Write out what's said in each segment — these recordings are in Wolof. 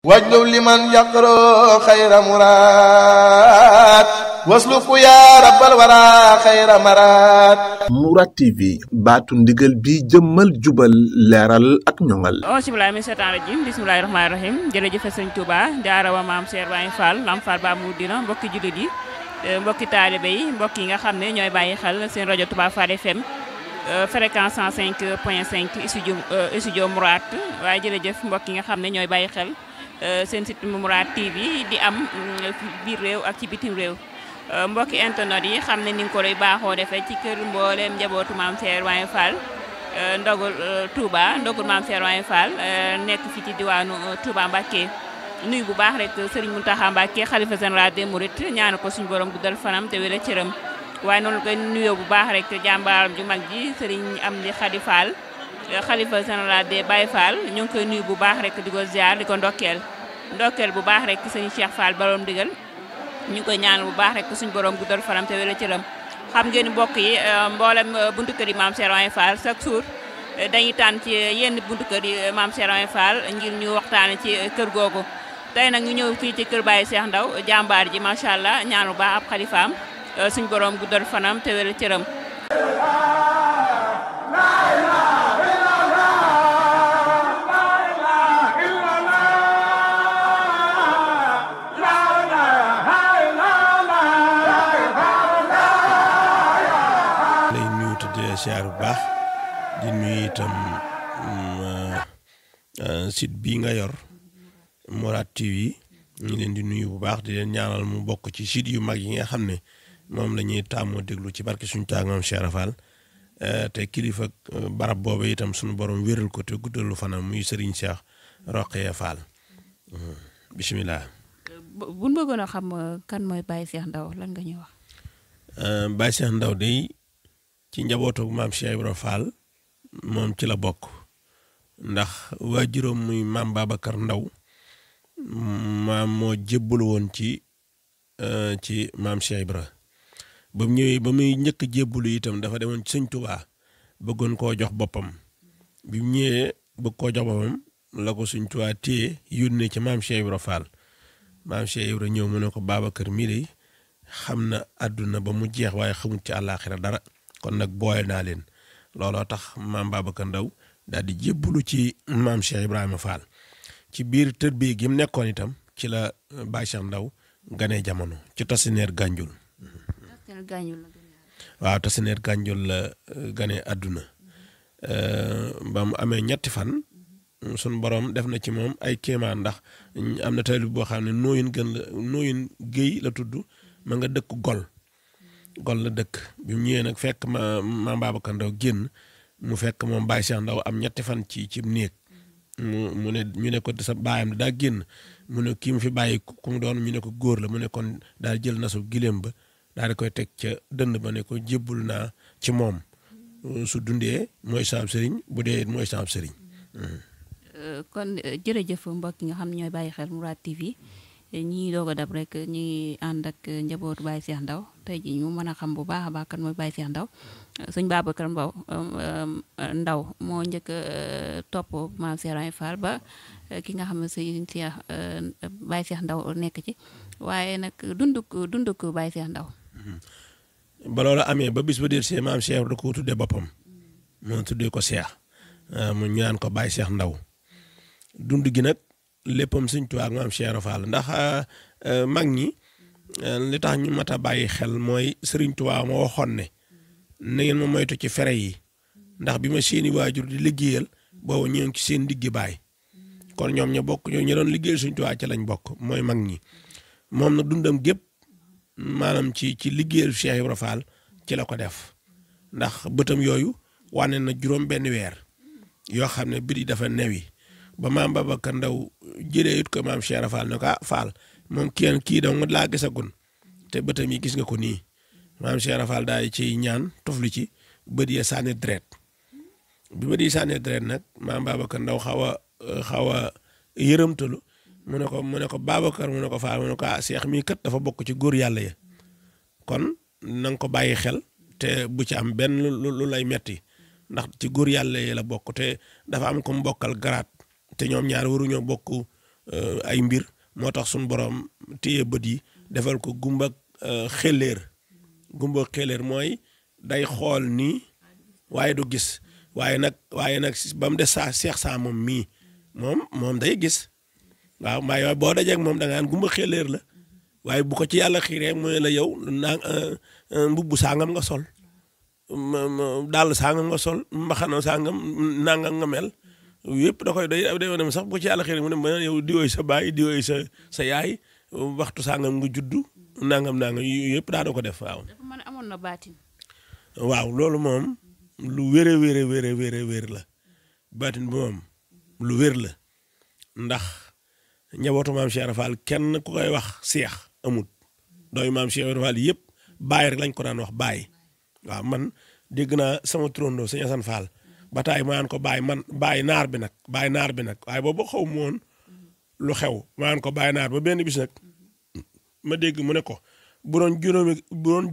واجلب لمن يقرأ خير مراد واسلك يا رب الورى خير مراد Mourad TV baatu ndigal bi jëmmal jubal leeral ak ñoŋal. bismillaahi mina shaytaani rajiim bismillaahi rahmaani rahiim jërëjëf sëñ Touba jaaraama maam Cheikh Ibrahima Fall Lam Fall ba mu dina mbokki jullit yi mbokki taalibe yi mbokk yi nga xam ne ñooy bàyyi xel seen rajo Touba Fall FM fréquence 105.5 studio Mourad waaye jërëjëf mbokk yi nga xam ne ñooy bàyyi xel seen site Mourad TV di am biir réew ak ci bitim réew mbokki internet yi xam ne ni nga ko doy baaxoo defee ci kër mbooleem njabootu maam Cheikh Ibrahima Fall ndogul Touba ndogul maam Cheikh Ibrahima Fall nekk fi ci diwaanu Touba Mbacké nuyu bu baax rek Serigne Mountakha Mbacké xalifa général des Mourides ñaanu ko suñu borom guddal fanam te wér a cëram waaye noonu koy nuyoo bu baax rek jàmbaaram ju mag ji Serigne Amdi Khady Fall xalifa général des Baye Fall ñu ngi koy nuyu bu baax rek di ko ziar di ko ndokkeel bu baax rek sëñ Cheikh Fall borom digal ñu ngi koy ñaanal bu baax rek suñu borom guddal fanam te wér a cëram xam ngeen mbokk yi mboolem buntu kër yi maam Cheikh Ibrahima Fall chaque jour dañuy tànn ci yenn buntu kër yi maam Cheikh Ibrahima Fall ngir ñu waxtaane ci kër googu tey nag ñu ñëw fii ci kër Baye Cheikh Ndaw jàmbaar ji macha allah ñaanu baax ab xalifaam suñu borom guddal fanam te wér a cëram siyaar bu baax di nuyu itam site bii nga yor Mourad TV ñu leen di nuyu bu baax di leen ñaanal mu bokk ci site yu mag yi nga xam ne moom la ñuy tàmmoo déglu ci barke suñu tàngam Cheikh Fall te kilifa barab boobu itam suñu borom wéral ko te guddalu fanam muy Serigne Cheikh Rokhaya Fall bisimilah. bu ñu bëggoon a xam kan mooy Baye Cheikh Ndaw lan nga ñuy wax. Baye Cheikh Ndaw day ci njabootu maam Cheikh Ibrahima Fall moom ci la bokk ndax waajuram muy maam Babacar Ndaw maam moo jébbal woon ci maam Cheikh Ibrahima ba mu ñëwee ba muy njëkk jébbalu itam dafa demoon ci sëñ Touba bëggoon koo jox boppam bi mu ñëwee bëgg koo jox boppam la ko sëñ Touba téye yónnee ci maam Cheikh Ibrahima Fall maam Cheikh Ibrahima ñëw mu ne ko Babacar mii de xam na àdduna ba mu jeex waaye xamut ci àllaaxira dara kon nag boole naa leen looloo tax maam Babacar Ndaw daal di jébbalu ci maam Cheikh Ibrahima Fall ci biir tërbiye gi mu nekkoon itam ci la Baye Cheikh Ndaw ganee jamono ci Tasineer Gànjul waaw Tasineer Gànjul la ganee àdduna ba mu amee ñetti fan sun borom def na ci moom ay kéemaan ndax am na taalib boo xam ne nooyin géy la tudd ma nga dëkk gol la dëkk bi mu ñëwee nag fekk maam Babacar Ndaw génn mu fekk moom Baye Cheikh Ndaw am ñetti fan ci néeg mu ne ñu ne ko sa baayam daa génn mu ne kii mu fi bàyyi ku mu doon ñu ne ko góor la mu ne kon daal jël nasu giléem ba daal di koy teg ca dënd ba ne ko jébbul naa ci moom su dundee mooy saab sëriñ bu dee mooy saab sëriñ. kon jërëjëf mbokk yi nga xam ne ñooy bàyyi xel Mourad TV ñii doog a dab rek ñi ànd ak njabootu Baye Cheikh Ndaw tey ji ñu mën a xam bu baax a baax kan mooy Baye Cheikh Ndaw sëñ Babacar Ndaw moo njëkk topp maam Cheikh Ibrahima Fall ba ki nga xam ne sëñ Cheikh Baye Cheikh Ndaw nekk ci waaye nag dunduk Baye Cheikh Ndaw ba loolu amee ba bis ba déet see maam Cheikh da ko tuddee boppam moo tuddee ko Cheikh mu ñu naan ko Baye Cheikh Ndaw dund gi nag léppam sëñ Tuubaa ak maam Cheikh Fall ndax mag ñi li tax ñu mat a bàyyi xel mooy Sëriñ Tuubaa moo waxoon ne na ngeen ma moytu ci fere yi ndax bi ma seeni waajur di liggéeyal boobu ñoo ngi ci seen diggi baay kon ñoom ña bokk ñoo ñu doon liggéeyal Sëriñ Tuubaa ci lañ bokk mooy mag ñi moom nag dundam gépp maanaam ci liggéeyal Cheikh Ibrahima Fall ci la ko def ndax bëtam yooyu wane na juróom benn weer yoo xam ne bët yi dafa newi ba maam Babacar Ndaw jëlee it ko maam Cheikh Fall ne ko Fall moom kii da nga laa gisagun te bëtam yi gis nga ko nii maam Cheikh Fall daal ci ñaan toflu ci bët yi sànni deret bi bët yi sànni deret nag maam Babacar Ndaw xaw a yërëmtalu mu ne ko Babacar mu ne ko Fall mu ne ko Cheikh mii kat dafa bokk ci góor yàlla ya kon na nga ko bàyyi xel te bu ci am benn lu lay metti ndax ci góor yàlla yi la bokk te dafa am ko mbokkal garaat te ñoom ñaar waruñoo bokk ay mbir moo tax suñu borom téye bët yi defal ko gumba xelleer mooy day xool nii waaye du gis waaye nag ba mu des seex saa moom mii moom day gis waaw waaye boo dajeeg moom da ngaan gumba xelleer la waaye bu ko ci yàlla xiiree mooy la yow mbubb sangam nga sol dàll sangam nga sol mbaxana sangam nangam nga mel yëpp da koy day dem sax bu ko ci yàlla xiiree mu ne ma yow diwooy sa baay diwooy sa yaay waxtu sangam nga juddu nangam yëpp daa da ko def waaw. dafa mën a amoon na baatin. waaw loolu moom lu wér la baatin bi moom lu wér la ndax njabootu maam Cheikh Rafal kenn ku koy wax seex amut dooy maam Cheikh Rafal yëpp baay rek lañ ko daan wax baay waaw man dégg naa sama turandoo sëñ Assane Fall ba taay ma naan ko baay naar bi nag waaye boobu xaw ma woon lu xew ma naan ko baay naar ba benn bis nag ma dégg mu ne ko bu doon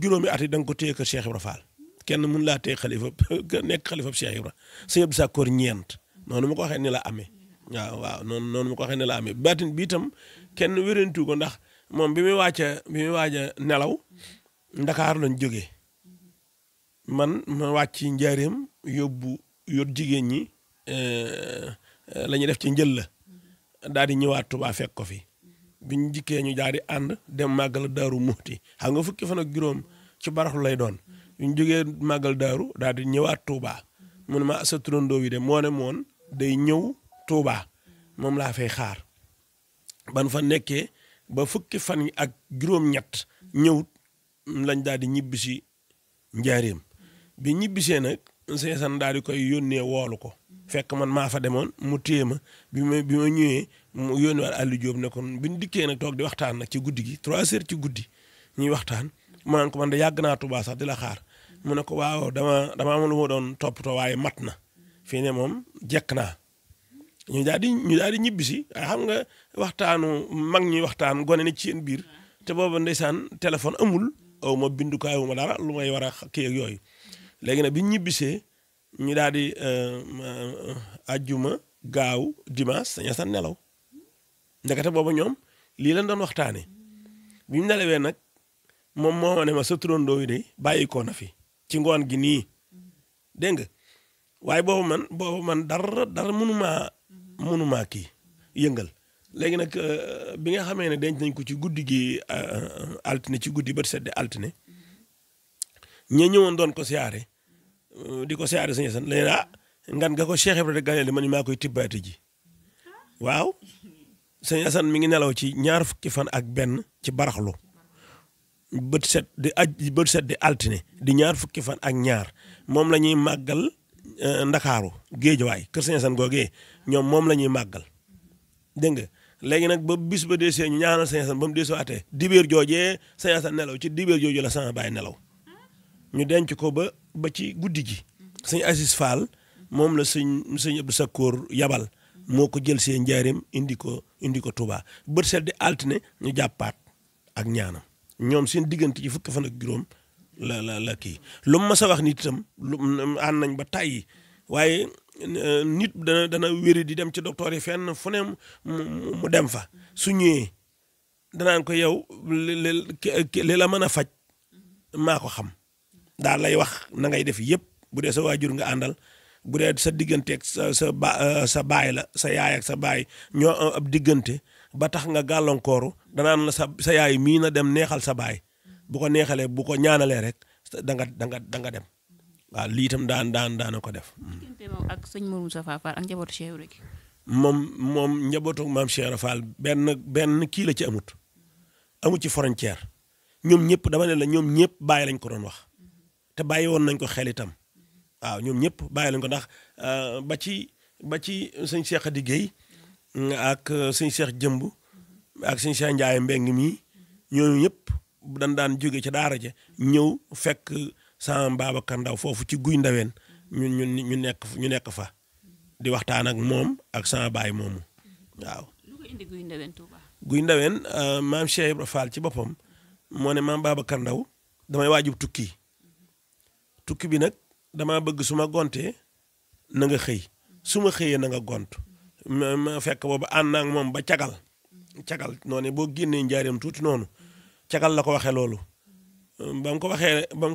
juróomi at yi da nga ko téye kër Cheikh Ibra Fall kenn mun laa téye nekk xalifa Cheikh Ibra sëñ Abdou Sakkoor ñeent noonu ma ko waxee ni la amee waaw noonu ma ko waxee ni la amee baatin bi itam kenn wérantu ko ndax moom bi muy waaj a nelaw Ndakaar lañ jógee man ma wàcc ci njaareem yor jigéen ñi la ñuy def ci njël la daal di ñëwaat Tuubaa fekk ko fi biñ jikkee ñu daal di ànd dem màggal Daaru Muxti xam nga fukki fan ak juróom ci baraxlu lay doon biñ jógee màggal Daaru daal di ñëwaat Tuubaa mu ne ma sa turandoo wi de moo ne moon day ñëw Tuubaa moom laa fay xaar ban fa nekkee ba fukki fan yi ak juróom-ñett ñëwut lañ daal di ñibbisi njaareem bi ñibbisee nag seesan daal di koy yónnee woolu ko fekk man maa fa demoon mu téye ma bi ma ñëwee mu yónnee waat Aliou Diop ne kon bi ñu dikkee nag toog di waxtaan nag ci guddi gi 3 heures ci guddi ñuy waxtaan mu naan ko man de yàgg naa Tuubaa sax di la xaar mu ne ko waaw dama am lu ma doon toppatoo waaye mat na fii ne moom jekk naa ñu daal di ñibbisi xam nga waxtaanu mag ñi waxtaan gone ni ci seen biir te booba ndeysaan téléphone amul aw ma bindukaay wu ma dara lu may war a kii ak yooyu léegi nag bi ñu ñibbisee ñu daal di ajjuma gaaw dimanche saña sa nelaw ndekete booba ñoom lii lañ doon waxtaane bi ñu nelawee nag moom moo ne ma sa turandoo yi de bàyyi ko na fi ci ngoon gi nii dégg nga waaye boobu man dara mënumaa kii yëngal léegi nag bi nga xamee ne denc nañ ko ci guddi gi altine ci guddi ba sedde altine ña ñëwoon doon ko siyaare di ko siyaare sëñ Assane léegi ngan nga ko Cheikh Ibrahima ganeel man maa koy tibbaati ji waaw sëñ Assane mi ngi nelaw ci 2 fukki fan ak benn ci baraxlu bët set di altine di 2 fukki fan ak ñaar moom la ñuy màggal Ndakaaru Géejawaay kër sëñ Assane googee ñoom moom la ñuy màggal dégg nga léegi nag ba bis ba deesee ñu ñaanal sëñ Assane ba mu deesuwaatee dibéer joojee sëñ Assane nelaw ci dibéer jooju la sama baay nelaw ñu denc ko ba ci guddi gi sëñ Aziz Fall moom la sëñ Abdou Sakkoor yabal moo ko jël see njaareem indi ko Touba bët set di altine ñu jàppaat ak ñaanam ñoom seen diggante ci fukki fan ak juróom la kii lu mu mas a wax nit itam lu ànd nañ ba tàyyi waaye nit dana wéri di dem ci docteur yi fenn fu ne mu dem fa su ñëwee danaan ko yow li la mën a faj maa ko xam daal lay wax na ngay def yëpp bu dee sa waajur nga àndal bu dee sa digganteeg sa baay la sa yaay ak sa baay ñoo ab diggante ba tax nga gàllankooru danaan la sa yaay mii na dem neexal sa baay bu ko neexalee bu ko ñaanalee rek da nga dem waaw lii itam daana ko def. diggante moom ak sëñ Mourou Moustapha Fall ak njabootu Cheikh Ibra gi. moom njabootu maam Cheikh Fall benn kii la ci amut ci frontière ñoom ñëpp dama ne la ñoom ñëpp bàyyi lañ ko doon wax te bàyyi woon nañ ko xel itam waaw ñoom ñëpp bàyyi lañ ko ndax ba ci sëñ Cheikh Adi Guèye ak sëñ Cheikh Jëmb ak sëñ Cheikh Ndiaye Mbeng mi ñooñu ñëpp daan jóge ci daara ja ñëw fekk sama Babacar Ndaw foofu ci guy ndaween ñu nekk fa di waxtaan ak moom ak sama baay moomu waaw. lu ko indi guy ndaween Touba. guy ndaween maam Cheikh Ibra Fall ci boppam moo ne maam Babacar Ndaw damay waajub tukki bi nag dama bëgg su ma gontee na nga xëy su ma xëyee na nga gont ma fekk boobu ànd naa ak moom ba cagal noonu boo génnee njaareem tuuti noonu cagal la ko waxee loolu ba mu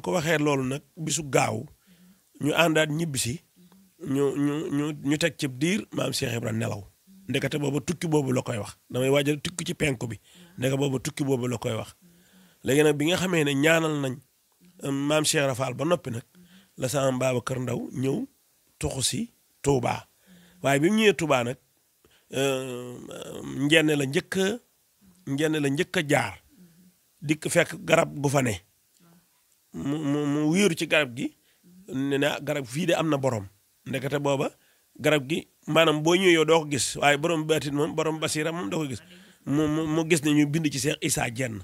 ko waxee loolu nag bisu gaaw ñu àndaat ñibbisi ñu teg ci diir maam Cheikh Ibra nelaw ndekete boobu tukki boobu la koy wax damay waajal tukki ci penku bi ndeke boobu tukki boobu la koy wax léegi nag bi nga xamee ne ñaanal nañ maam Cheikh Ibra Fall ba noppi nag la sama Babacar Ndaw ñëw tuxu si Touba waaye bi mu ñëwee Touba nag njenne la njëkk a jaar dikk fekk garab gu fa ne mu wéeru ci garab gi ne na garab fii de am na borom ndekete booba garab gi maanaam boo ñëwee yow doo ko gis waaye borom baatin moom borom basira moom doo ko gis mu gis ne ñu bind ci Cheikh Issa Diène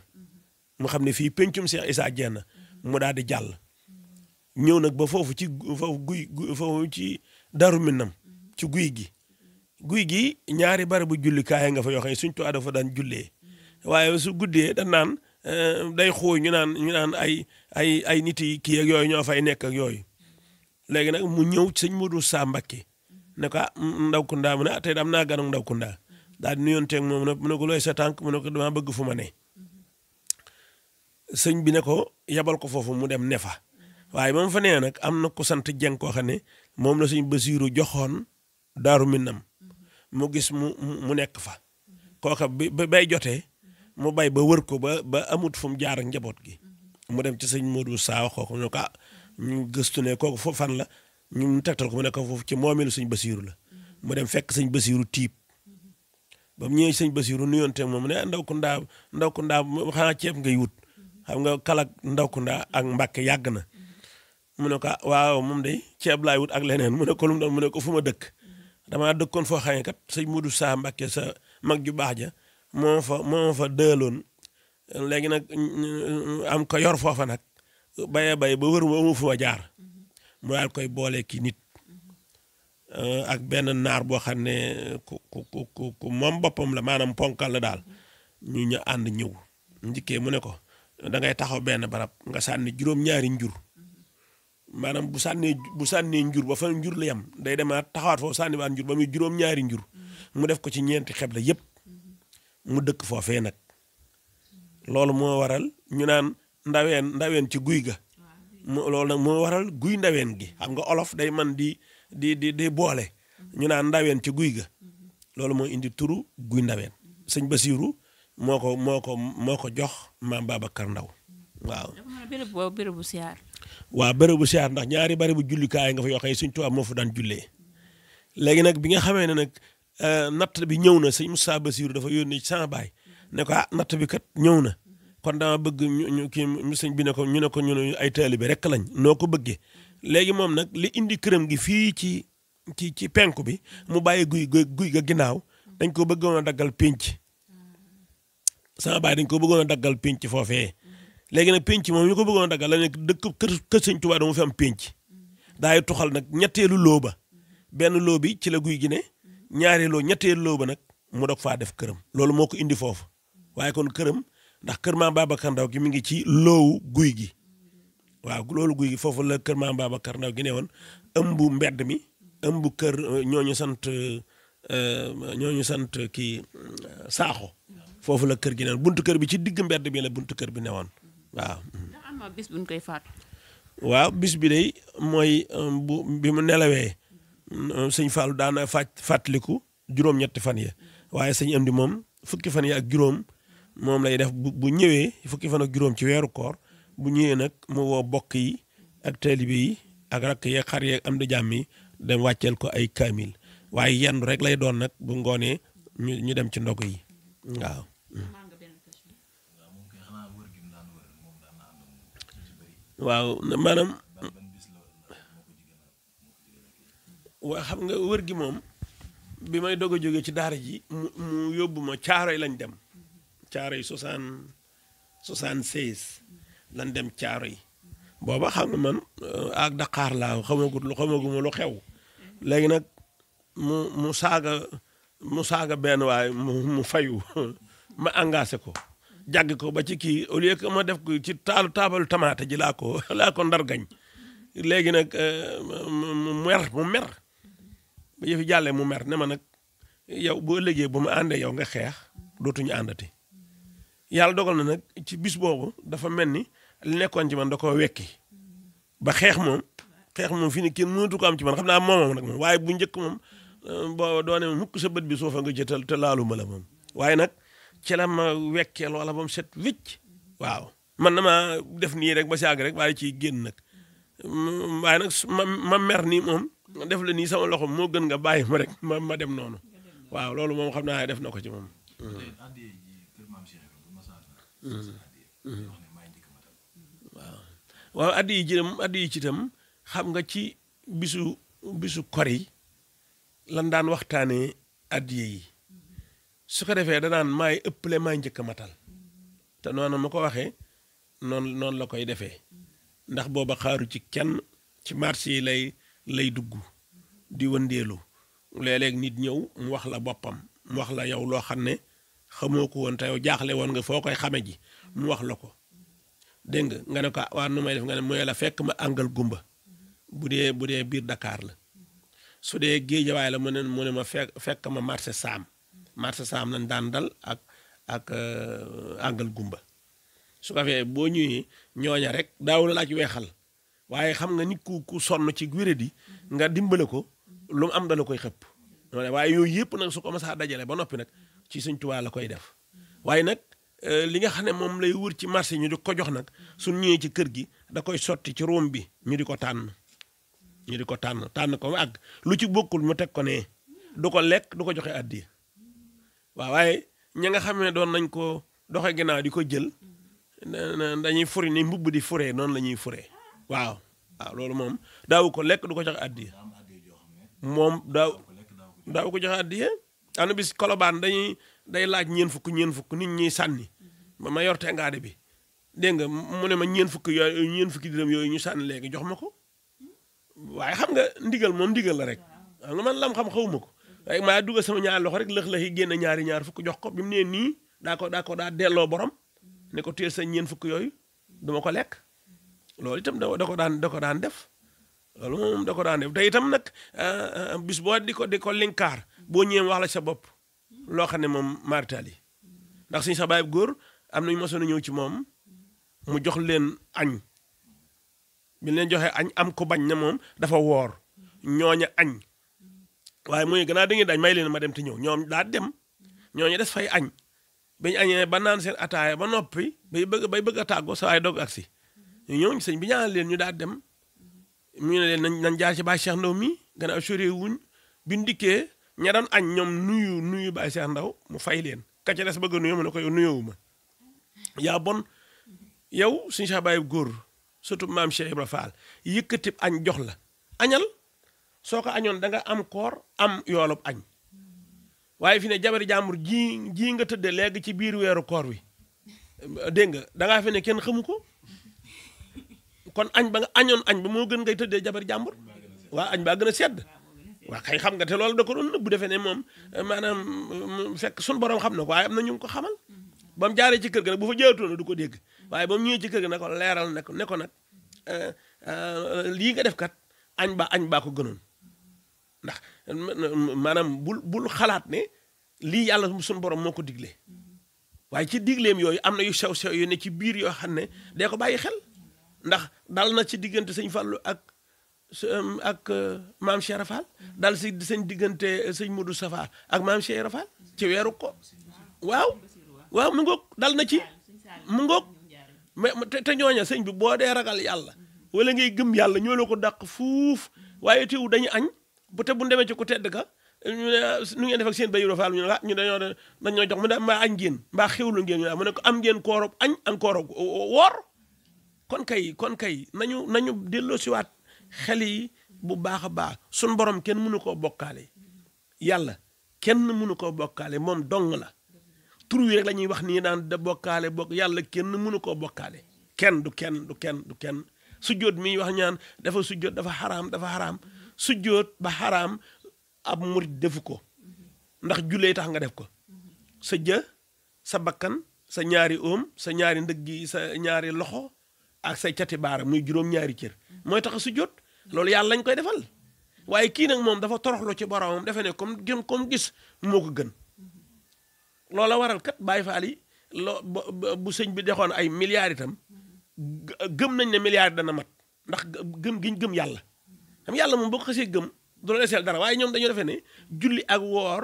mu xam ne fii pencum Cheikh Issa Diène mu daal di jàll ñëw nag ba foofu foofu ci Daaru Minam ci guy gi ñaari barabu jullikaay nga fa yoo xam ne suñ tuwaa dafa daan jullee waaye su guddee dañ naan day xooy ñu naan ay nit yi kii ak yooyu ñoo fay nekk ak yooyu léegi nag mu ñëw sëñ Modou Sa Mbacké ne ko Ndaw Kounda mu ne tey am naa ganu Ndaw Kounda daal di nuyonteeg moom mu ne ko looy sa tànk mu ne ko dama bëgg fu ma ne sëñ bi ne ko yabal ko foofu mu dem ne fa waaye ba mu fa nee nag am na ko sant Jeng koo xam ne moom la sëñ Basiiru joxoon Daaru Minam mu gis mu nekk fa kooka bay jotee mu bay ba wër ko ba amut fu mu jaar ak njaboot gi mu dem ci sëñ Modou Sa wax ko ñu ko ñu gëstu ne kooku foofu fan la ñu tegtal ko mu nekk foofu ci moomeelu sëñ Basiiru la mu dem fekk sëñ Basiiru tiib ba mu ñëwee sëñ Basiiru nuyoonte moom ne Ndaw Kounda xanaa ceeb ngay wut xam nga kalak Ndaw Kounda ak Mbàkke yàgg na mu ne ko waaw moom de ceeb laay wut ak leneen mu ne ko lu mu doon mu ne ko fu ma dëkk damaa dëkkoon foo xam ne kat sëñ Modou Sa Mbacké sa mag ju baax ja moo fa dëloon léegi nag am ko yor foofa nag bay ba wër mu fu ma jaar mu daal koy boole ki nit ak benn naar boo xam ne ku moom boppam la maanaam ponkal la daal ñu ànd ñëw njëkkee mu ne ko da ngay taxaw benn barab nga sànni juróom-ñaari njur maanaam bu sànnee njur ba fa njur la yam day demaat taxawaat foofu sànni waat njur ba muy juróom-ñaari njur mu def ko ci ñeenti xebla yépp mu dëkk foofee nag loolu moo waral ñu naan ndaween ci guy ga loolu nag moo waral guy ndaween gi xam nga olof day man di boole ñu naan ndaween ci guy ga loolu moo indi turu guy ndaween sëñ Basiiru moo ko jox maam Babacar Ndaw waaw bérébu siyaar waaw bérébu siyaar ndax ñaari bérébu jullikaay nga fa yoo xam ne suñ tubaab moo fa daan jullee léegi nag bi nga xamee ne nag natt bi ñëw na sëñ Moussa Basiiru dafa yónnee ci sama baay ne ko natt bi kat ñëw na kon dama bëgg ñu kii sëñ bi ne ko ñu ay taalibe rek lañ noo ko bëggee léegi moom nag li indi këram gi fii ci penku bi mu bàyyi guy ga ginnaaw dañ ko bëggoon a daggal pénc sama baay dañ ko bëggoon a daggal pénc foofee léegi nag pénc moom ñu ko bëggoon a daggal la nekk dëkk kër sëñ Tuubaa dama fi am pénc daay tuxal nag ñetteelu loo ba benn loo bi ci la guy gi ne ñetteelu loo ba nag mu dog faa def këram loolu moo ko indi foofu waaye kon këram ndax kër maam Babacar Ndaw gi mi ngi ci loowu guy gi waaw loolu guy gi foofu la kër maam Babacar Ndaw gi ne woon ëmb mbedd mi ëmb kër ñooñu sant kii Saaxo foofu la kër gi ne woon buntu kër bi ci digg mbedd bi la buntu kër bi ne woon waaw. ndax am na bis buñ koy faatu. waaw bis bi day mooy bi mu nelawee sëñ Fallou daana fàttaliku juróom-ñetti fan ya waaye sëñ Amdi moom fukki fan ya ak juróom moom lay def bu ñëwee fukki fan ak juróom ci weeru koor bu ñëwee nag mu woo bokk yi ak taalibe yi ak rakk yeeg xar yeeg am di jàmm yi dem wàcceel ko ay kaamil waaye yenn rek lay doon nag bu ngoonee ñu dem ci ndog yi waaw. waaw maanaam waa xam nga wër gi moom bi may doog a jógee ci daara ji mu yóbbu ma Caaroy lañ dem Caaroy 76 lañ dem Caaroy booba xam nga man ak Dakar laa xamaguma lu xew léegi nag mu saaga benn waaye mu fayu ma engagé ko jàgg ko ba ci kii au lieu que ma def ko ci taabalu tamaate ji laa ko ndargañ léegi nag mu mer ba yëfi jàllee mu mer ne ma nag yow boo ëllëgee bu ma àndee yow nga xeex dootuñu àndati yàlla dogal na nag ci bis boobu dafa mel ni li nekkoon ci man da koo wekki ba xeex moom fi ni kenn mënatu ko am ci man xam naa moomam nag moom waaye bu njëkk moom boo doone mukk sa bët bi suufa nga jëtal te laalu ma la moom waaye nag ci la ma wekkee loola ba mu set wicc waaw man na ma def nii rek ba si àgg rek waaye ciy génn nag waaye nag ma mer nii moom def la nii sama loxo moo gën nga bàyyi ma rek ma dem noonu waaw loolu moom xam naa def na ko ci moom waaw addi yi ci itam xam nga ci bisu kor yi lan daan waxtaanee addiye yi su ko defee danaan maay ëpple maay njëkk a matal te noonu ma ko waxee noonu la koy defee ndax booba xaaru ci kenn ci marché yi lay dugg di wëndeelu léeg-léeg nit ñëw mu wax la boppam mu wax la yow loo xam ne xamoo ko woon te yow jaaxle woon nga foo koy xame ji mu wax la ko dégg nga ne ko waa nu may def nga ne mooy la fekk ma àngal gumba bu dee biir Dakar la su dee Géejawaay la mu ne ma fekk ma marché saam lañ daan dal ak àngal gumba su ko fee boo ñëwee ñooña rek daaw la laaj weexal waaye xam nga nit ku sonn ci wéradi nga dimbale ko lu mu am dala koy xëpp waaye yooyu yëpp nag su ko masaa dajale ba noppi nag ci Sëñ Tuubaa la koy def waaye nag li nga xam ne moom lay wër ci marché ñu di ko jox nag suñ ñëwee ci kër gi da koy sotti ci róom bi ñu di ko tànn ko àgg lu ci bokkul mu teg ko ne du ko lekk du ko joxe addiya waaw waaye ña nga xam ne doon nañ ko doxe ginnaaw di ko jël dañuy furi ni mbubb di furee noonu la ñuy furee waaw loolu moom daawu ko lekk du ko joxe addiya moom daaw ko joxe addiya am na bis Kolobaan day laaj ñeen fukk nit ñi sànni ma yor tengaade bi dégg nga mu ne ma ñeen fukki dërëm yooyu ñu sànni léegi jox ma ko waaye xam nga ndigal moom ndigal la rek xam nga man lam xam xawuma ko waaye maa dugal sama ñaari loxo rek lëx-lëx yi génn ñaar fukk jox ko bi mu nee nii daa delloo borom ne ko téel sa ñeen fukk yooyu duma ko lekk loolu itam da ko daan def loolu moom da ko daan def te itam nag bis boo di ko linkaar boo ñëwee wax la sa bopp loo xam ne moom marital yi ndax suñu sa baay góor am nañu mosoon a ñëw ci moom mu jox leen añ bi leen joxee añ am ko bañ na moom dafa woor ñooña añ waaye mooy gannaaw da ngeen dañ may leen ma dem te ñëw ñoom daa dem ñooña des fay añ bañ añee ba naan seen ataaya ba noppi bay bëgg a tàggoo sa waay doog agsi ñu ñëw sëñ bi ñaanal leen ñu daa dem mu ne leen nañ jaar ci Baay Cheikh Ndaw mi gannaaw sori wuñ bi ndikkee ña daan añ ñoom nuyu Baay Cheikh Ndaw mu fay leen ka ca des bëgg a nuyoo mu ne ko yow nuyoowu ma yaa bon yow suñu sa baay góor surtout maam Cheikh Ibra Fall yëkkatib añ jox la añal soo ko añoon da nga am koor am yoolub añ waaye fi ne jabari jàmbur ji nga tëdde léegi ci biir weeru koor wi dégg nga dangaa fi ne kenn xamu ko kon añ ba nga añoon añ ba moo gën ngay tëddee jabari jàmbur waa añ baa gën a sedd waa kay xam nga te loolu da ko doon nëbb defee ne moom maanaam fekk sun borom xam na ko waaye am na ñu ngi ko xamal ba mu jaaree ci kër ga nag bu fa jaaratoon du ko dégg waaye ba mu ñëwee ci kër ga ne ko leeral ne ko nag lii nga def kat añ baa ko gënoon ndax maanaam bul xalaat ne lii yàlla suñu borom moo ko diglee waaye ci digleem yooyu am na yu sew yu ne ci biir yoo xam ne dee ko bàyyi xel ndax dal na ci diggante sëñ Fallu ak maam Cheikh Rafal dal si sëñ diggante sëñ Modou Safa ak maam Cheikh Rafal ci weeru ko waaw mu ngoog dal na ci mu ngoog mais te ñooña sëñ bi boo dee ragal yàlla wala ngay gëm yàlla ñoo la ko dàq fuuf waaye teewu dañu añ bu te bu demee ci ku tedd ka nu ngeen def ak seen Bayrou Fall ñu dañoo jox mu ne mbaa añ ngeen mbaa xewlu ngeen mu ne ko am ngeen koorob añ am koorob woor kon kay nañu delloo siwaat xel yi bu baax a baax sun borom kenn mënu koo bokkaale yàlla kenn mënu koo bokkaale moom dong la tur wi rek la ñuy wax nii daan da bokkaale yàlla kenn mënu koo bokkaale kenn du kenn sujjóot mi wax ñaan dafa sujjóot dafa xaraam sujjóot ba xaraam ab murit defu ko ndax jullee tax nga def ko sa jë sa bakkan sa ñaari oom sa ñaari ndëgg yi sa ñaari loxo ak say cati baara muy juróom-ñaari cër mooy tax a sujjóot loolu yàlla lañ koy defal waaye kii nag moom dafa toroxlu ci boromam defe ne comme gis moo ko gën loola waral kat Baay Faal yi bu sëñ bi dexoon ay milliards itam gëm nañ ne milliards dana mat ndax gëm giñ gëm yàlla xam yàlla moom boo ko xasee gëm du la deseel dara waaye ñoom dañoo defe ne julli ak woor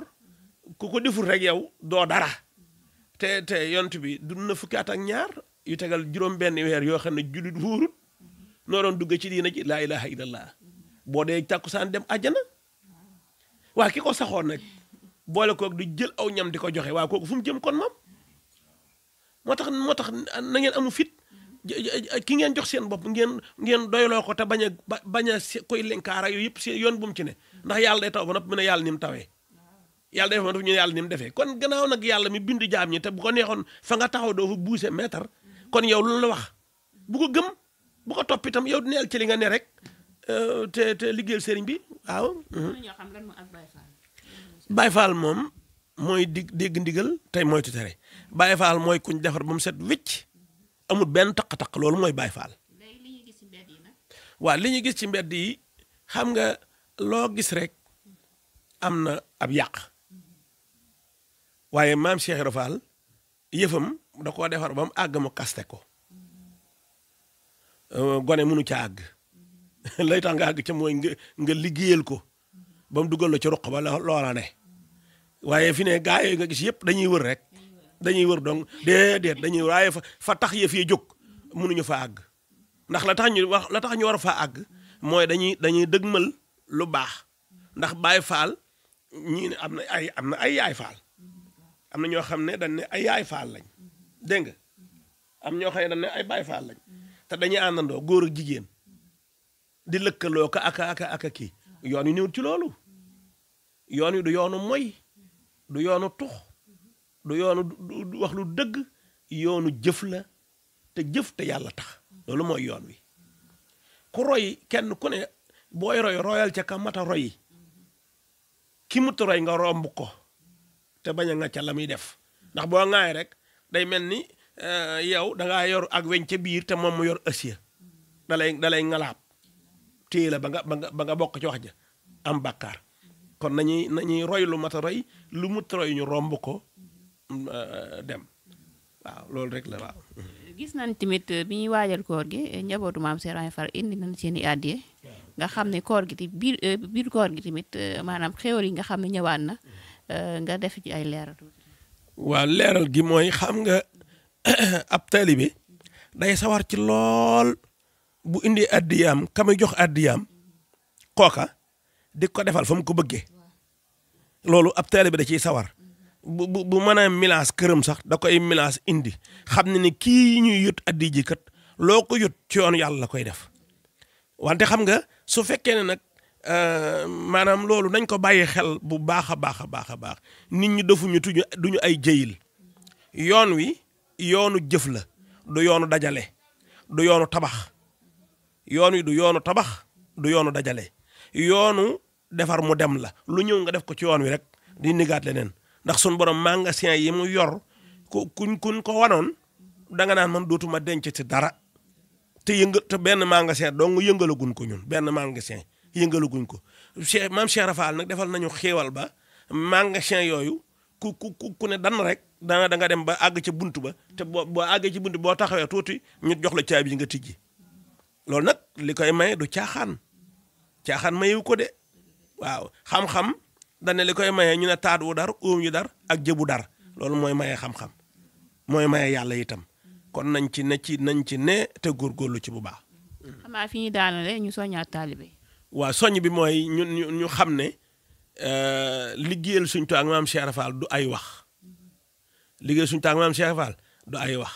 ku ko deful rek yow doo dara te yont bi dund na fukki at ak ñaar yu tegal juróom benn weer yoo xam ne jullit wóorut noo doon dugg ci diina ji laa ilaha illallah boo dee tàkkusaan dem àjjana waa ki ko saxoon nag boole koog di jël aw ñam di ko joxe waa kooku fu mu jëm kon moom moo tax na ngeen amu fit ki ngeen jox seen bopp ngeen doyloo ko te bañ a koy lenkaara yooyu yëpp seen yoon bu mu ci ne ndax yàlla day taw ba noppi mu ne yàlla ni mu tawee yàlla day fa ñu ne yàlla ni mu defee kon gannaaw nag yàlla mi bind jaam ñi te bu ko neexoon fa nga taxaw doo fa buuse mètre kon yow lu la wax bu ko gëm bu ko topp itam yow neel ci li nga ne rek te liggéeyal sëriñ bi waaw. Baay Faal moom mooy dégg ndigal tey moytu tere Baay Faal mooy kuñ defar ba mu set wicc amul benn taq-taq loolu mooy Baay Faal. waaw li ñu gis ci mbedd yi xam nga loo gis rek am na ab yàq waaye maam Cheikh Ibra Fall yëfam da koo defar ba mu àgg mu kaste ko gone mënu ca àgg lay tax nga àgg ca mooy nga liggéeyal ko ba mu dugal la ci ruq ba loola ne waaye fi ne gaa yooyu nga gis yëpp dañuy wër rek dañuy wër donc déedéet dañuy wër waaye fa tax yëf yi jóg mënuñu fa àgg ndax la tax ñu war faa àgg mooy dañuy dëgmal lu baax ndax Baay Faal ñii ne am na ay yaay faal am na ñoo xam ne dañ ne ay yaay faal lañ dégg nga am ñoo xam ne dañ ne ay Baay Faal lañ te dañuy àndandoo góor ak jigéen di lëkkaloo ko aka kii yoon wi ñëw ci loolu yoon wi du yoonu moy du yoonu tux du yoonu wax lu dëgg yoonu jëf la te jëf te yàlla tax loolu mooy yoon wi ku roy kenn ku ne booy royal ca ka mata roy ki mut roy nga romb ko te bañ a nga ca la muy def ndax boo ŋaay rek day mel ni yow dangaa yor ak weñ ca biir te moom mu yor ëssiya dalay ngalaab téye la ba nga bokk ci wax ja am bàkkaar kon nañuy roy lu mat a roy lu mut roy ñu romb ko dem waaw loolu rek la waaw. gis nañ tamit bi ñuy waajal koor gi njabootu maam Cheikh Ibra Fall indi nañ seen i addiya nga xam ne koor gi ti biir koor gi tamit maanaam xéwal yi nga xam ne ñëwaat na nga def ci ay leeral. waaw leeral gi mooy xam nga ab taalibe day sawar ci lool bu indi addiyaam ka muy jox addiyaam kooka di ko defal fa mu ko bëggee loolu ab taalibe da ciy sawar bu mën a milaas këram sax da koy milaas indi xam ne ni kii ñuy yut addi ji kat loo ko yut ci yoonu yàlla la koy def wante xam nga su fekkee ne nag maanaam loolu nañ ko bàyyi xel bu baax a baax a baax a baax nit ñi defuñu duñu ay jëyil yoon wi yoonu jëf la du yoonu dajale du yoonu tabax yoon wi du yoonu tabax du yoonu dajale yoonu defar mu dem la lu ñëw nga def ko ci yoon wi rek di nigaat leneen ndax sun borom magasin yi mu yor kuñ ko wanoon danga naan man dootuma denc ci dara te benn magasin dong yëngalaguñ ko ñun benn magasin yëngalaguñ ko maam Cheikh Ibra Fall nag defal nañu xéewal ba magasin yooyu ku ne dan rek da nga dem ba àgg ca bunt ba te boo àggee ci bunt boo taxawee tuuti ñu jox la caabi ji nga tijji loolu nag li koy maye du caaxaan mayewu ko de waaw xam-xam dane li koy maye ñu ne taat wu dar óom yu dar ak jëbu dar loolu mooy maye xam-xam mooy maye yàlla itam kon nañ ci ne te góorgóorlu ci bu baax. xam naa fi ñu daanale ñu soññaat taalibe. waaw soññ bi mooy ñu xam ne liggéeyal suñ Tuubaa ak maam Cheikh Ibra Fall du ay wax liggéeyal suñ Tuubaa ak maam Cheikh Ibra Fall du ay wax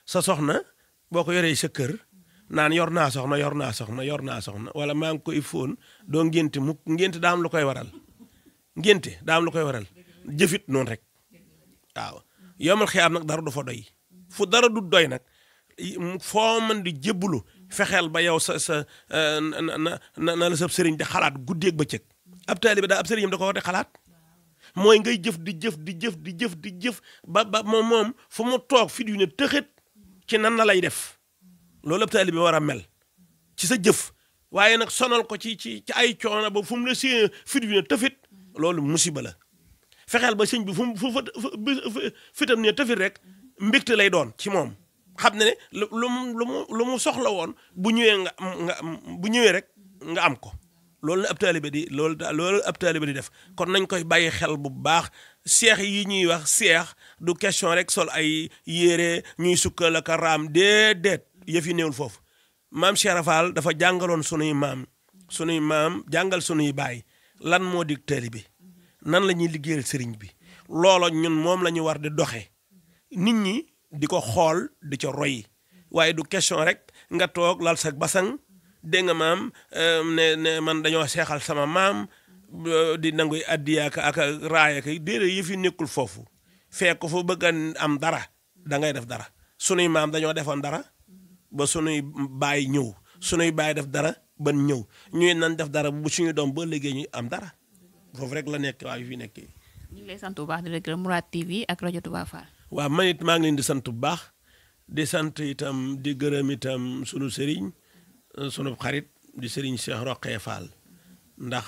sa soxna boo ko yoree sa kër naan yor naa soxna wala maa ngi koy fóon doo ngénte mu ngénte daa am lu koy waral jëfit noonu rek waaw yomal xiyaam nag dara du fa doy fu dara du doy nag foo mën di jébbulu fexeel ba yow sa na la sab sëriñ di xalaat guddeeg bëccëg ab taalibe daa ab sëriñam da ko war di xalaat mooy ngay jëf di jëf ba moom fu mu toog fi yu ne tëxët ci nan la lay def loolu ab taalibe war a mel ci sa jëf waaye nag sonal ko ci ay coono ba fu mu la see fit bi ne tëfit loolu musiba la fexeel ba sëñ bi fu fitam ne tëfit rek mbégte lay doon ci moom xam ne lu mu soxla woon bu ñëwee rek nga am ko loolu la ab taalibe loolu ab taalibe di def kon nañ koy bàyyi xel bu baax seex yi ñuy wax seex du question rek sol ay yére ñuy sukkal ak raam déedéet yëf yi néewul foofu maam Cheikh Rafal dafa jàngaloon sunuy maam jàngal sunuy baay lan moo di taalibe nan la ñuy liggéeyal sëriñ bi loolo ñun moom la ñu war di doxe nit ñi di ko xool di ca roy waaye du question rek nga toog lal sa basang dégg nga maam ne man dañoo seexal sama maam di nanguy addiya ak raaya kay déedéet yëf yi nekkul foofu fekk ko fa bëgg a am dara da ngay def dara sunuy maam dañoo defoon dara ba sunuy baay ñëw sunuy baay def dara ban ñëw ñuy nan def dara bu suñu doom ba léegi ñu am dara foofu rek la nekk waaw yu fi nekkee. ñu ngi lay sant bu baax di la gërëm Mourad TV ak rajo Touba Fall. waaw man it maa ngi leen di sant bu baax di sant itam di gërëm itam sunu sëriñ sunu xarit di sëriñ Cheikh Roqee Fall ndax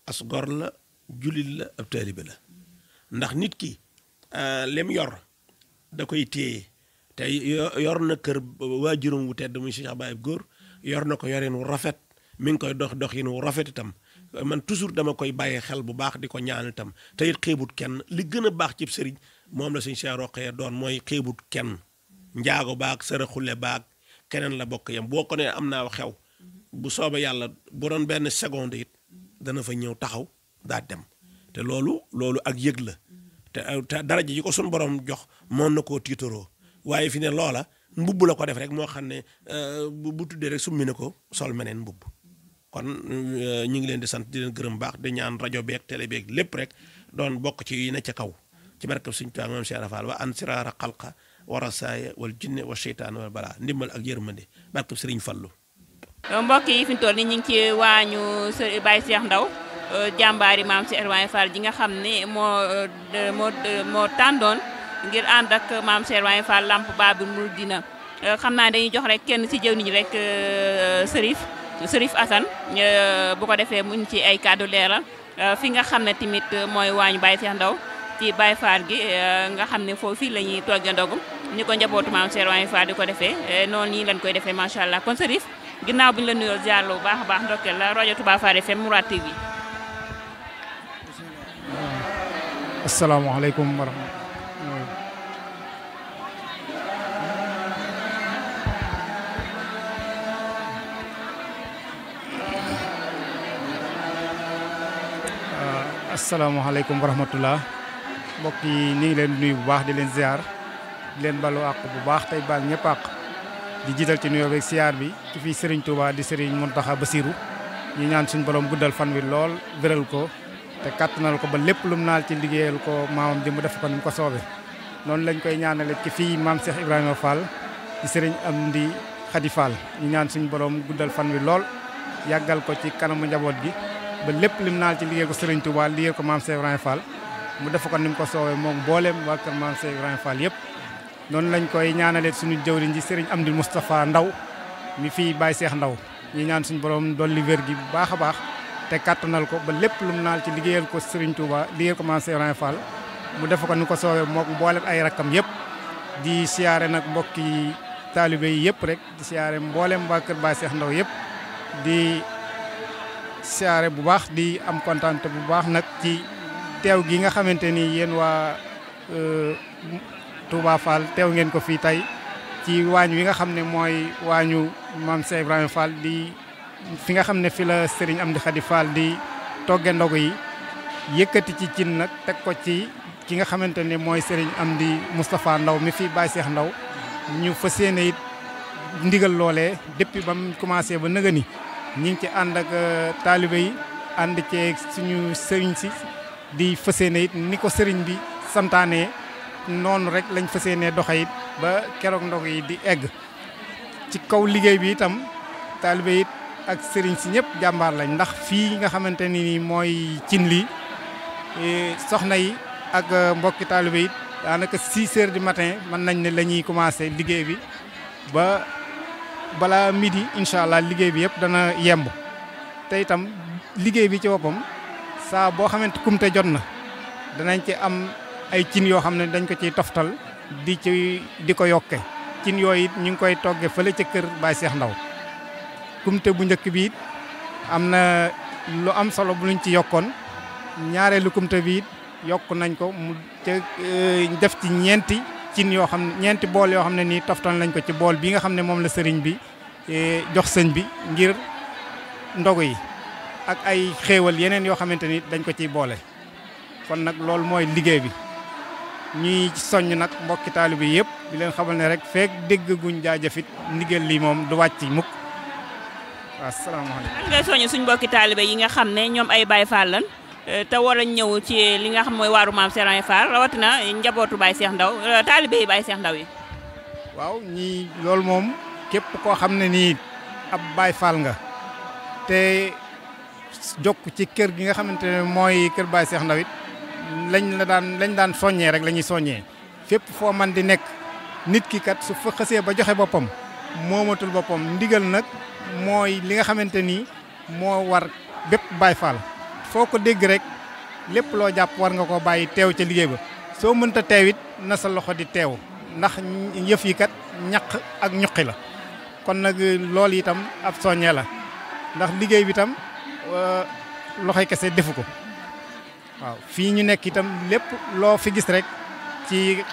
as gor la jullit la ab taalibe la ndax nit ki lem yor da koy téye te yor na kër waajuram wu tedd muy Cheikh Baye góor yor na ko yoreen wu rafet mi ngi koy doxin wu rafet itam man toujours dama koy bàyyi xel bu baax di ko ñaan itam te it xeebut kenn li gën a baax ci sëriñ moom la sëñ Cheikh Roqee doon mooy xeebut kenn njaago baag sara xulle baag keneen la bokk yam boo ko nee am naa xew bu soobee yàlla bu doon benn seconde it dana fa ñëw taxaw daa dem te loolu ak yëg la te daraja ji ko suñu borom jox moon na koo tiitaroo waaye fi ne loola mbubb la ko def rek moo xam ne bu tuddee rek summi na ko sol meneen mbubb kon ñu ngi leen di sant di leen gërëm baax di ñaan rajo beeg télé beeg lépp rek doon bokk ci yi ne ca kaw ci barkab Sëñ Tuubaa Maam Cheikh Rafal wa an siraara xalqa wa rasaaya wal jinne wa seytaan wal balaa ndimbal ak yërmande barkab Sëriñ Fallu mbokk yi fi mu toll nii ñu ngi ci waañu Baye Cheikh Ndaw jàmbaari Maam Cheikh Ibrahima Fall ji nga xam ne moo tàndoon ngir ànd ak Maam Cheikh Ibrahima Fall Lamp Baabul Muridiina xam naa dañuy jox rek kenn ci jëw nit ñi rek Sërif Assane bu ko defee muñ ci ay kàddu leeral fi nga xam ne tamit mooy waañu Baye Cheikh Ndaw ci Baye Fall gi nga xam ne foofu fii la ñuy toggee ndogum ni ko njabootu Maam Cheikh Ibrahima Fall di ko defee noonu nii lañ koy defee macha allah kon Sërif ginnaaw bu ñu la nuyoo ziar bu baax a baax ndokkeel la rajo Touba Fall FM Mourad TV. asalaamaaleykum wa rahmatulah. asalaamaaleykum wa rahmatulah mbokk yi ñu ngi leen nuyu bu baax di leen ziar di leen balu àq bu baax tey baal ñëpp àq di jiital ci nuyoo beeg siyaar bi ci fii Serigne Touba di Serigne Mountakha Bassirou ñu ñaan suñu borom guddal fan wi lool wéral ko te kattanal ko ba lépp lu mu naal ci liggéeyal ko maamam di mu def ko ni mu ko soobee. noonu lañ koy ñaanale ci fii Maam Cheikh Ibrahima Fall di Serigne Amdi Khady Fall ñu ñaan suñu borom guddal fan wi lool yàggal ko ci kanamu njaboot gi ba lépp lim naal ci liggéey ko Serigne Touba liggéey ko Maam Cheikh Ibrahima Fall mu def ko ni mu ko soowee moom mboolem waa kër Maam Cheikh Ibrahima Fall yëpp. noonu lañ koy ñaanalee suñu jëwriñ ji Serigne Amdi Moustapha Ndaw mi fii Baye Cheikh Ndaw ñu ñaan suñu borom dolli wér gi bu baax a baax te kattanal ko ba lépp lu mu naal ci liggéeyal ko Serigne Touba liggéeyal ko Maam Cheikh Ibrahima Fall mu def ko ni ko soowee moom mboolem ay rakkam yëpp. di siyaare nag mbokki taalibe yi yëpp rek di siyaare mboolem waa kër Baye Cheikh Ndaw yëpp di siyaare bu baax di am kontaan bu baax nag ci teew gi nga xamante ni yéen waa Touba Fall teew ngeen ko fii tey ci waañ wi nga xam ne mooy waañu Maam Cheikh Ibrahima Fall di fi nga xam ne fi la Serigne Amdi Khady Fall di togge ndogu yi yëkkati ci cin nag teg ko ci ki nga xamante ne mooy Serigne Amdi Moustapha Ndaw mi fi Baye Cheikh Ndaw ñu fas yéene it ndigal loolee depuis ba mu commencé ba nëga ni ñi ngi ci ànd ak taalibe yi ànd ceeg suñu sëriñ si di fas yéene it ni ko sëriñ bi santaane noonu rek lañ fas yéene doxe it ba keroog ndog yi di egg ci kaw liggéey bi itam taalibe it ak sëriñ si ñëpp jàmbaar lañ ndax fii nga xamante ni mooy cin li soxna yi ak mbokki taalibe it daanaka 6 heures du matin mën nañ ne la ñuy commencé liggéey bi ba balaa midi incha allah liggéey bi yëpp dana yemb te itam liggéey bi ci boppam saa boo xamante kumte jot na danañ ci am ay cin yoo xam ne dañ ko ciy toftal di ko yokke cin yooyu it ñu ngi koy togge fële ca kër Baye Cheikh Ndaw kumte bu njëkk bi it am na lu am solo bu luñ ci yokkoon ñaareelu kumte bi it yokk nañ ko mu def ci ñeenti cin yoo xam ne ñeenti bool yoo xam ne nii toftal nañ ko ci bool bi nga xam ne moom la sëriñ bi jox sëñ bi ngir ndogu yi ak ay xéewal yeneen yoo xamante ni dañ ko ciy boole kon nag loolu mooy liggéey bi ñuy soññ nag mbokki taalibe bi yëpp di leen xamal ne rek feek dégg guñ jaajëfit ndigal lii moom du wàcc mukk. asalaamaaleykum. lan ngay soññ suñ mbokki taalibe yi nga xam ne ñoom ay Baye Fall lan te war a ñëw ci li nga xam mooy waaru maam Cheikh Ibra Fall rawatina njabootu Baye Cheikh Ndaw taalibe yi Baye Cheikh Ndaw yi. waaw ñii loolu moom képp koo xam ne nii ab Baye Fall nga te jokk ci kër gi nga xamante ne mooy kër Baye Cheikh Ndaw it lañ daan soññee rek la ñuy soññee fépp foo man di nekk nit ki kat su fa xësee ba joxe boppam moomatul boppam ndigal nag mooy li nga xamante ni moo war bépp Baye Fall foo ko dégg rek lépp loo jàpp war nga ko bàyyi teew ca liggéey ba soo mënta teew it na sa loxo di teew ndax yëf yi kat ñaq ak ñuqi la kon nag loolu itam ab soññee la ndax liggéey bi itam loxoy kese defu ko waaw fii ñu nekk itam lépp loo fi gis rek ci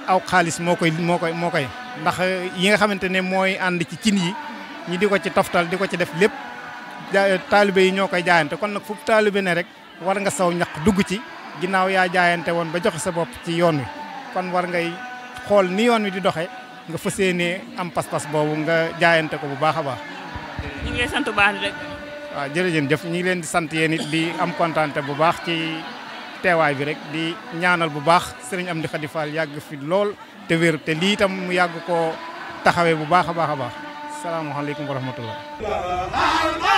aw xaalis moo koy ndax yi nga xamante ne mooy ànd ci cin yi ñi di ko ci toftal di ko ci def lépp taalibe yi ñoo koy jaayante kon nag fu taalibe ne rek war nga saw ñaq dugg ci ginnaaw yaa jaayante woon ba joxe sa bopp ci yoon wi kon war ngay xool ni yoon wi di doxe nga fas yéenee am pas-pas boobu nga jaayante ko bu baax a baax. ñu ngi lay sant bu baax rek. waaw jërëjëf ñu ngi leen di sant yéen it di am kontaante bu baax ci teewaay bi rek di ñaanal bu baax sëriñ Amdi Khady Fall yàgg fi lool te wér te lii itam mu yàgg koo taxawee bu baax a baax a baax salaamaaleykum wa rahmatullah